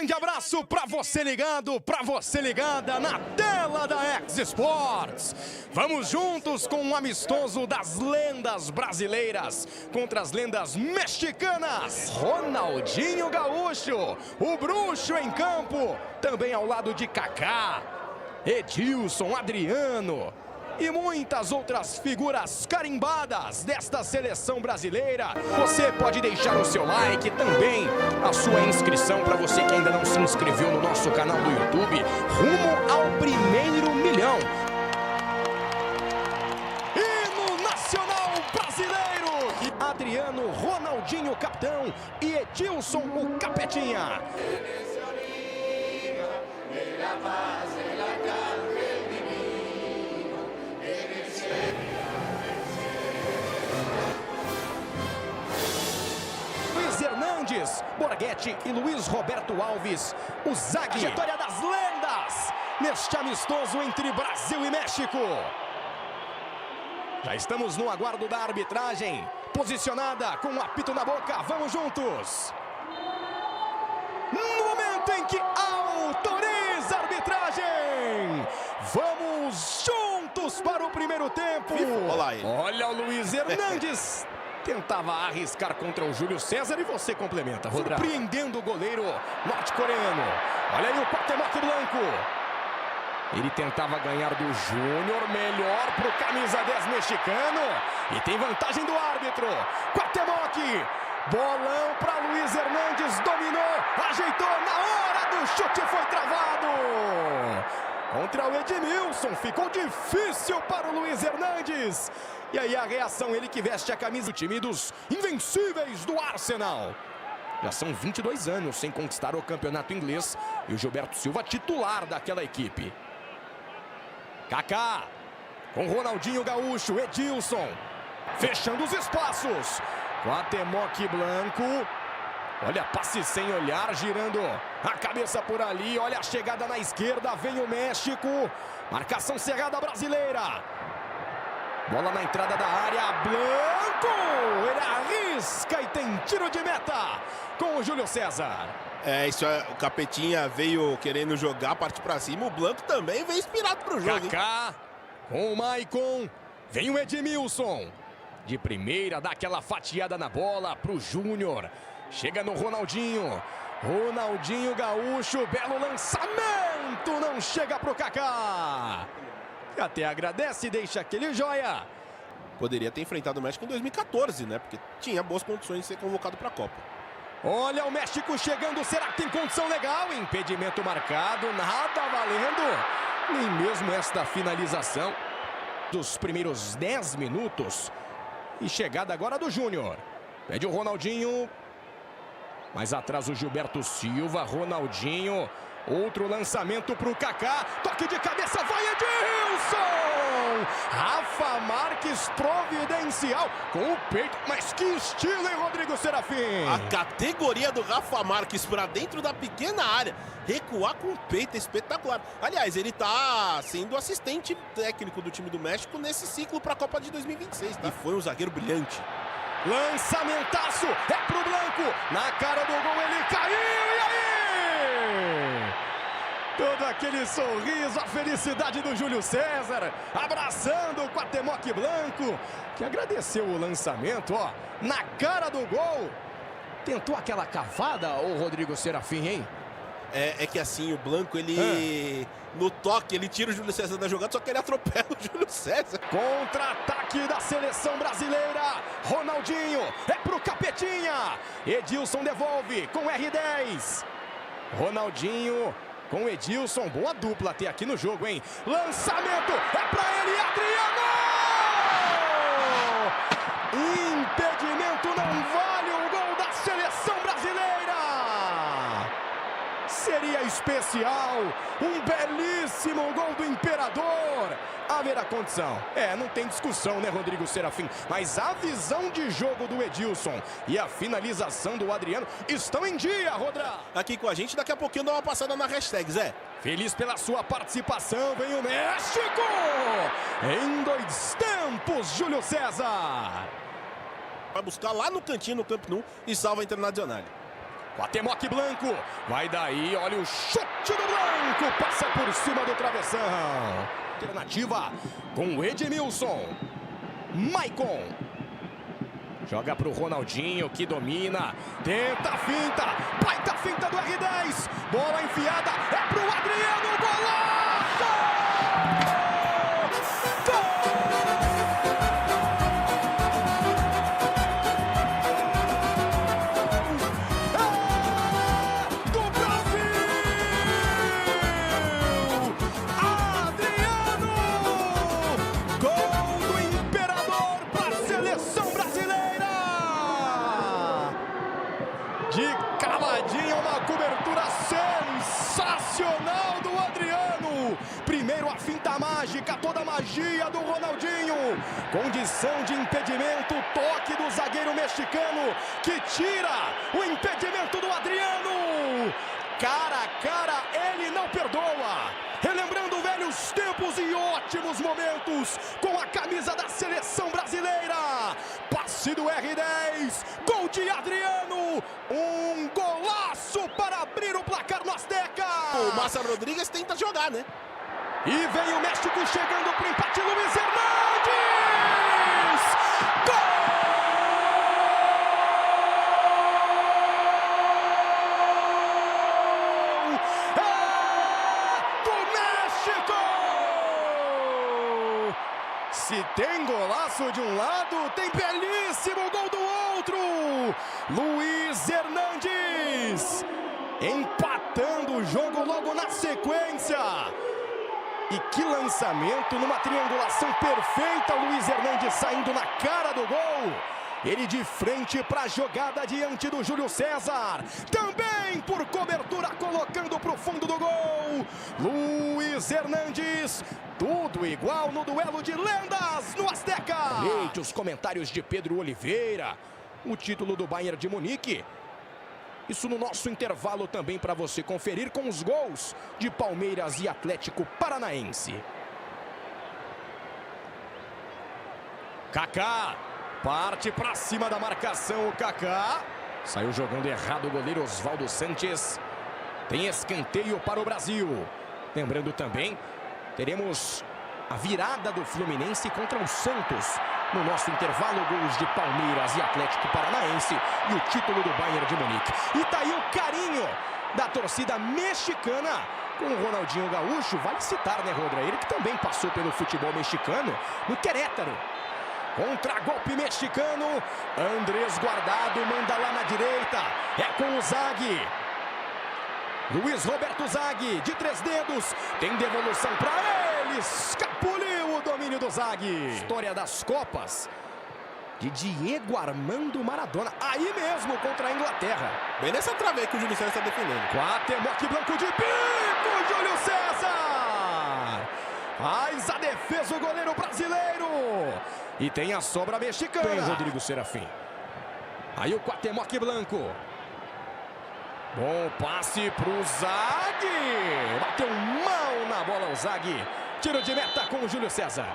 grande abraço para você ligado, para você ligada na tela da X Sports. Vamos juntos com um amistoso das lendas brasileiras contra as lendas mexicanas. Ronaldinho Gaúcho, o bruxo em campo, também ao lado de Kaká, Edilson, Adriano e muitas outras figuras carimbadas desta seleção brasileira. Você pode deixar o seu like, também a sua inscrição para você que ainda não se inscreveu no nosso canal do YouTube, rumo ao 1º milhão. Hino nacional brasileiro! Adriano, Ronaldinho, capitão, e Edilson, o capetinha. Hernandes, Borghetti e Luiz Roberto Alves, o zague, trajetória das lendas, neste amistoso entre Brasil e México. Já estamos no aguardo da arbitragem, posicionada com o apito na boca, vamos juntos. No momento em que autoriza a arbitragem, vamos juntos para o primeiro tempo. Olha o Luiz Hernandes. Tentava arriscar contra o Júlio César e você complementa, Rodrigo. Surpreendendo o goleiro norte-coreano. Olha aí o Cuauhtémoc Blanco. Ele tentava ganhar do Júnior, melhor pro camisa 10 mexicano. E tem vantagem do árbitro. Cuauhtémoc, bolão para Luiz Hernandes, dominou, ajeitou na hora do chute, foi travado. Contra o Edmilson, ficou difícil para o Luiz Hernandes. E aí a reação, ele que veste a camisa do time dos invencíveis do Arsenal. Já são 22 anos sem conquistar o campeonato inglês. E o Gilberto Silva titular daquela equipe. Kaká, com Ronaldinho Gaúcho, Edilson, fechando os espaços. Cuauhtémoc Blanco. Olha, passe sem olhar, girando a cabeça por ali. Olha a chegada na esquerda, vem o México. Marcação cerrada brasileira. Bola na entrada da área, Blanco. Ele arrisca e tem tiro de meta com o Júlio César. Isso é, o Capetinha veio querendo jogar, partir pra cima. O Blanco também veio inspirado pro jogo. Kaká com o Maicon. Vem o Edmilson. De primeira, dá aquela fatiada na bola pro Júnior. Chega no Ronaldinho. Ronaldinho Gaúcho, belo lançamento. Não chega pro Kaká. Até agradece e deixa aquele joia. Poderia ter enfrentado o México em 2014, né? Porque tinha boas condições de ser convocado para a Copa. Olha o México chegando, será que tem condição legal? Impedimento marcado, nada valendo. Nem mesmo esta finalização dos primeiros 10 minutos. E chegada agora do Júnior. Pede o Ronaldinho. Mais atrás o Gilberto Silva, Ronaldinho. Outro lançamento para o Kaká. Toque de cabeça, vai Edilson! Rafa Marques providencial com o peito. Mas que estilo, hein, Rodrigo Serafim? A categoria do Rafa Marques para dentro da pequena área. Recuar com o peito, espetacular. Aliás, ele tá sendo assistente técnico do time do México nesse ciclo para a Copa de 2026, tá? E foi um zagueiro brilhante. Lançamentaço, é pro Blanco. Na cara do gol ele caiu, e aí? Todo aquele sorriso, a felicidade do Júlio César, abraçando o Cuauhtémoc Blanco, que agradeceu o lançamento, ó, na cara do gol. Tentou aquela cavada, o Rodrigo Serafim, hein? É que assim, o Blanco, ele... No toque, ele tira o Júlio César da jogada, só que ele atropela o Júlio César. Contra-ataque da seleção brasileira. Ronaldinho, é pro Capetinha. Edilson devolve com R10. Ronaldinho com Edilson, boa dupla até aqui no jogo, hein? Lançamento, é pra ele, Adriano! Impedimento, não vale o gol da seleção brasileira! Seria especial, um belíssimo gol do Imperador. Haverá condição. Não tem discussão, né, Rodrigo Serafim? Mas a visão de jogo do Edilson e a finalização do Adriano estão em dia, Rodra. Aqui com a gente, daqui a pouquinho dá uma passada na hashtag, Zé. Feliz pela sua participação, vem o México! Em 2 tempos, Júlio César. Vai buscar lá no cantinho, no Camp Nou, e salva a Internacional. Cuauhtémoc Blanco. Vai daí, olha o chute do Blanco. Passa por cima do travessão. Alternativa com o Edmilson. Maicon. Joga pro Ronaldinho, que domina. Tenta a finta. Baita finta do R10. Bola enfiada. É pro Adriano. Golaço! De cavadinha, uma cobertura sensacional do Adriano. Primeiro a finta mágica, toda a magia do Ronaldinho. Condição de impedimento, toque do zagueiro mexicano que tira o impedimento do Adriano. Cara a cara, ele não perdoa. Relembrando velhos tempos e ótimos momentos com a camisa da seleção brasileira. Passe do R10, gol de Adriano. Um golaço para abrir o placar no Azteca. O Massa Rodrigues tenta jogar, né? E vem o México chegando para o empate. Luiz Hernandes! Gol! Se tem golaço de um lado, tem belíssimo gol do outro. Luiz Hernandes empatando o jogo logo na sequência. E que lançamento numa triangulação perfeita. Luiz Hernandes saindo na cara do gol. Ele de frente para a jogada diante do Júlio César. Também por cobertura colocando para o fundo do gol. Luiz Hernandes. Tudo igual no duelo de lendas no Azteca. Leite, os comentários de Pedro Oliveira. O título do Bayern de Munique. Isso no nosso intervalo também para você conferir com os gols de Palmeiras e Atlético Paranaense. Kaká. Parte para cima da marcação o Kaká. Saiu jogando errado o goleiro Osvaldo Sanches. Tem escanteio para o Brasil. Lembrando também, teremos a virada do Fluminense contra o Santos. No nosso intervalo, gols de Palmeiras e Atlético Paranaense e o título do Bayern de Munique. E tá aí o carinho da torcida mexicana com o Ronaldinho Gaúcho. Vale citar, né, Rodra? Ele que também passou pelo futebol mexicano no Querétaro. Contra-golpe mexicano. Andrés Guardado manda lá na direita. É com o Zaghi. Luiz Roberto Zaghi, de 3 dedos. Tem devolução para ele. Escapuliu o domínio do Zaghi. História das Copas de Diego Armando Maradona. Aí mesmo contra a Inglaterra. Bem nessa trave aí que o Júlio César está defendendo. Cuauhtémoc Blanco de bico. Júlio César. Faz a defesa o goleiro brasileiro. E tem a sobra mexicana. Bem, Rodrigo Serafim. Aí o Cuauhtémoc Blanco. Bom passe pro Zaghi. Bateu mal na bola o Zaghi. Tiro de meta com o Júlio César.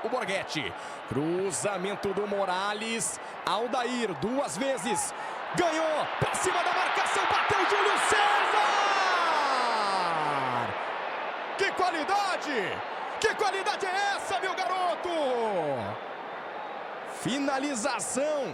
O Borghetti. Cruzamento do Morales. Aldair 2 vezes. Ganhou. Pra cima da marcação. Bateu o Júlio César. Que qualidade. Que qualidade é essa, meu garoto? Finalização.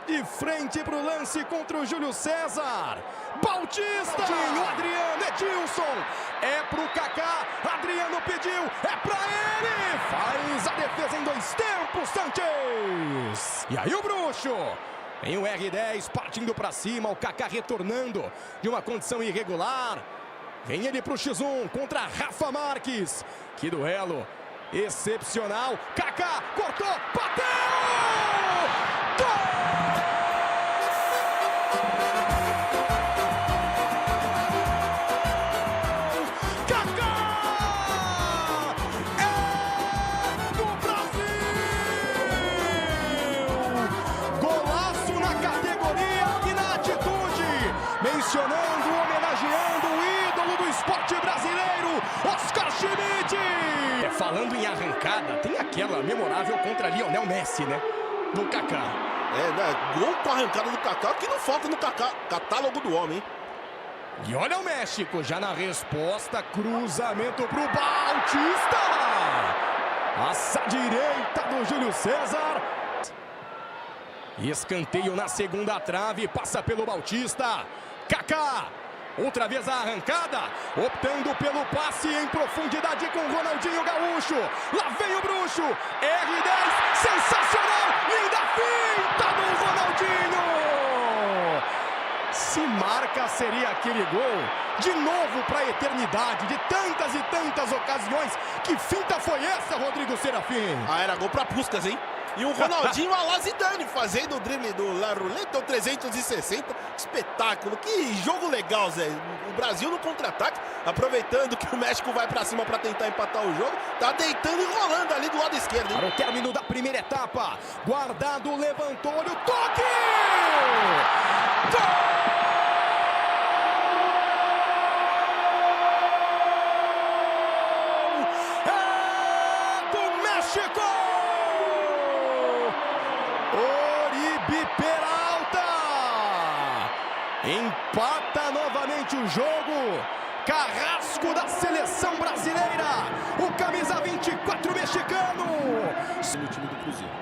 De frente para o lance contra o Júlio César. Bautista. O Adriano. Edilson. É para o Kaká. Adriano pediu. É para ele. Faz a defesa em 2 tempos, Sanches. E aí o Bruxo. Tem o R10 partindo para cima. O Kaká retornando de uma condição irregular. Vem ele para o X1 contra Rafa Marques. Que duelo excepcional. Kaká cortou. Bateu. Gol! Mencionando, homenageando o ídolo do esporte brasileiro, Oscar Schmidt. Falando em arrancada, tem aquela memorável contra Lionel Messi, né? Do Kaká. Gol com a arrancada do Kaká, que não falta no catálogo do homem, hein? E olha o México, já na resposta, cruzamento pro Bautista. Passa a direita do Júlio César. Escanteio na segunda trave, passa pelo Bautista. Kaká, outra vez a arrancada, optando pelo passe em profundidade com Ronaldinho Gaúcho. Lá vem o bruxo, R10, sensacional, linda finta do Ronaldinho. Se marca, seria aquele gol de novo para a eternidade, de tantas e tantas ocasiões. Que finta foi essa, Rodrigo Serafim? Ah, era gol para Puskás, hein? E o Ronaldinho a la Zidane fazendo o drible do La Roulette, 360, espetáculo, que jogo legal, Zé. O Brasil no contra-ataque, aproveitando que o México vai pra cima pra tentar empatar o jogo, tá deitando e rolando ali do lado esquerdo, hein? Para o término da primeira etapa, guardado, levantou, olha o toque! Gol! É do México! Oribe Peralta empata novamente o jogo. Carrasco da seleção brasileira, o camisa 24 mexicano. No time do Cruzeiro.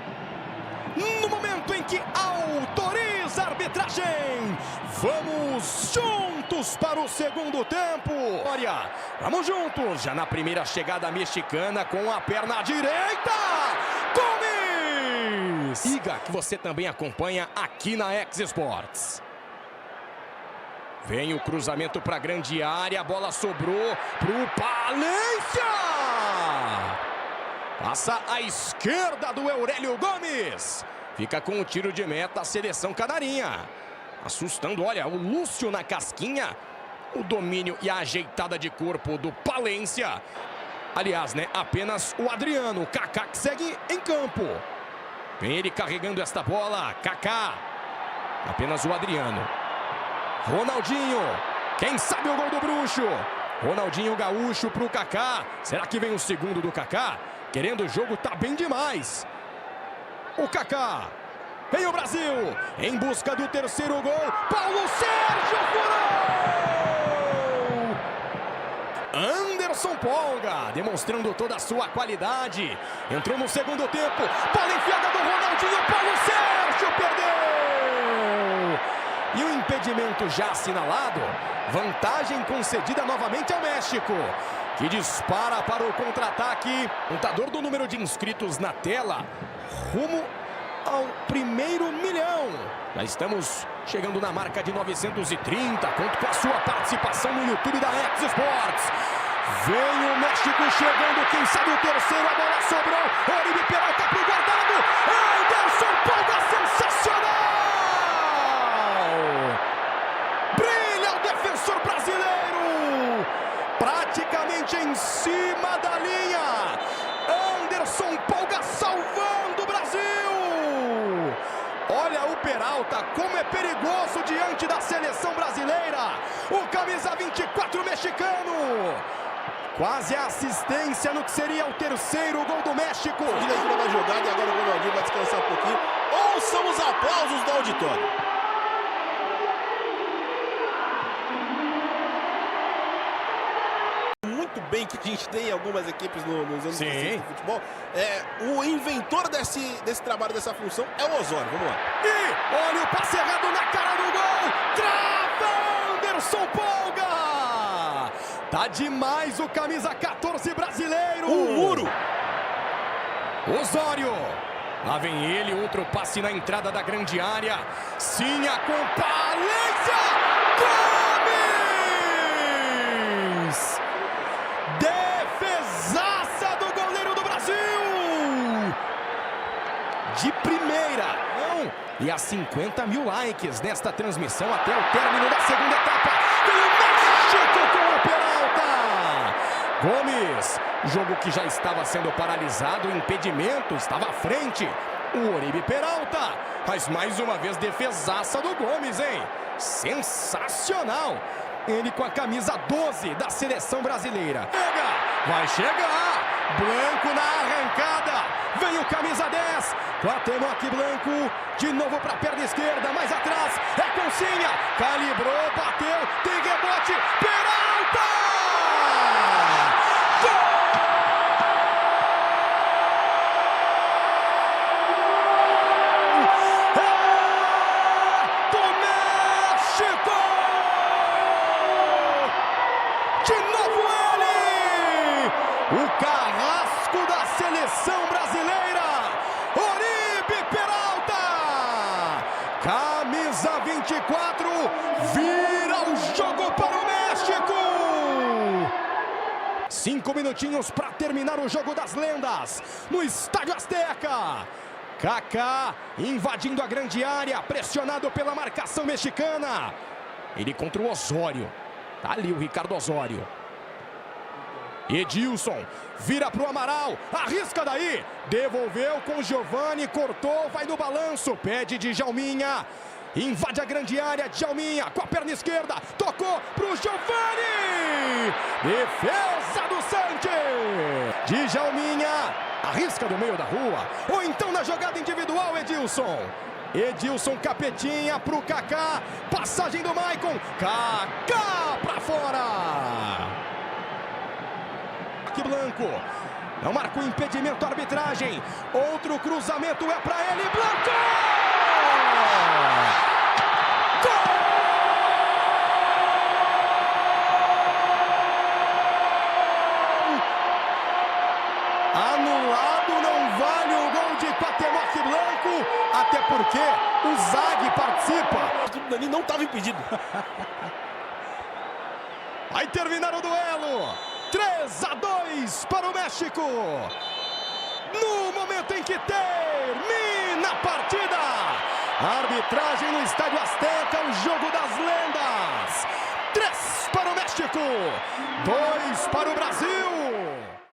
No momento em que autoriza a arbitragem, vamos juntos para o segundo tempo. Olha, vamos juntos, já na primeira chegada mexicana com a perna direita. Gomes! Siga que você também acompanha aqui na X Sports. Vem o cruzamento para a grande área, a bola sobrou pro Palência. Passa à esquerda do Aurélio Gomes. Fica com o tiro de meta a seleção canarinha. Assustando, olha, o Lúcio na casquinha. O domínio e a ajeitada de corpo do Palência. Aliás, né, apenas o Adriano. Kaká que segue em campo. Vem ele carregando esta bola. Kaká. Apenas o Adriano. Ronaldinho. Quem sabe o gol do bruxo. Ronaldinho Gaúcho pro Kaká. Será que vem o segundo do Kaká? Querendo o jogo, tá bem demais. O Kaká. Vem o Brasil. Em busca do terceiro gol. Paulo Sérgio furou! Anderson Polga. Demonstrando toda a sua qualidade. Entrou no segundo tempo. Bola enfiada do Ronaldinho. Paulo Sérgio perdeu. E o impedimento já assinalado. Vantagem concedida novamente ao México, que dispara para o contra-ataque. Contador do número de inscritos na tela, rumo ao 1º milhão. Já estamos chegando na marca de 930. Conto com a sua participação no YouTube da X Sports. Vem o México chegando, quem sabe o terceiro, a bola sobrou. Oribe Peralta pro guardado. Anderson Polga, sensacional! Brilha o defensor brasileiro! Praticamente em cima da linha. Anderson Polga salvando o Brasil. Olha o Peralta, como é perigoso diante da seleção brasileira. O camisa 24 mexicano. Quase a assistência no que seria o terceiro gol do México. De leitura da jogada e agora o Ronaldinho vai descansar um pouquinho. Ouçam os aplausos do auditório. Bem que a gente tem algumas equipes nos anos recentes do futebol. O inventor desse trabalho, dessa função, é o Osório. Vamos lá. E olha o passe errado na cara do gol. Trava Anderson Polga. Tá demais o camisa 14 brasileiro. O muro. Osório. Lá vem ele, outro passe na entrada da grande área. Sinha com Palência. Gomes! Defesaça do goleiro do Brasil! De primeira. E a 50 mil likes nesta transmissão até o término da segunda etapa. Vem o México com o Peralta! Gomes, jogo que já estava sendo paralisado, o impedimento estava à frente. O Oribe Peralta, mas mais uma vez defesaça do Gomes, hein? Sensacional! Ele com a camisa 12 da seleção brasileira. Vai chegar! Blanco na arrancada. Vem o camisa 10. Cuauhtémoc Blanco. De novo para a perna esquerda. Mais atrás. É com Sinha. Calibrou, bateu. Tem rebote. Peralta! Gol! De novo ele! O carrasco da seleção brasileira, Oribe Peralta! Camisa 24, vira o jogo para o México! 5 minutinhos para terminar o jogo das lendas, no Estádio Azteca. Kaká invadindo a grande área, pressionado pela marcação mexicana. Ele contra o Osório. Tá ali o Ricardo Osório. Edilson vira para o Amaral, arrisca daí, devolveu com o Giovani, cortou, vai no balanço, pede de Djalminha, invade a grande área, Djalminha com a perna esquerda, tocou para o Giovani, defesa do Santos, de Djalminha, arrisca do meio da rua, ou então na jogada individual, Edilson Capetinha pro Kaká, passagem do Maicon, Kaká pra fora. Aqui Blanco, não marca o impedimento, a arbitragem, outro cruzamento é pra ele, Blanco! Gol! Anulado, não vale o gol de Cuauhtémoc Blanco, até porque o Zag participa. O Dani não estava impedido. Vai terminar o duelo. 3-2 para o México. No momento em que termina a partida. Arbitragem no Estádio Azteca, o jogo das lendas. 3 para o México, 2 para o Brasil.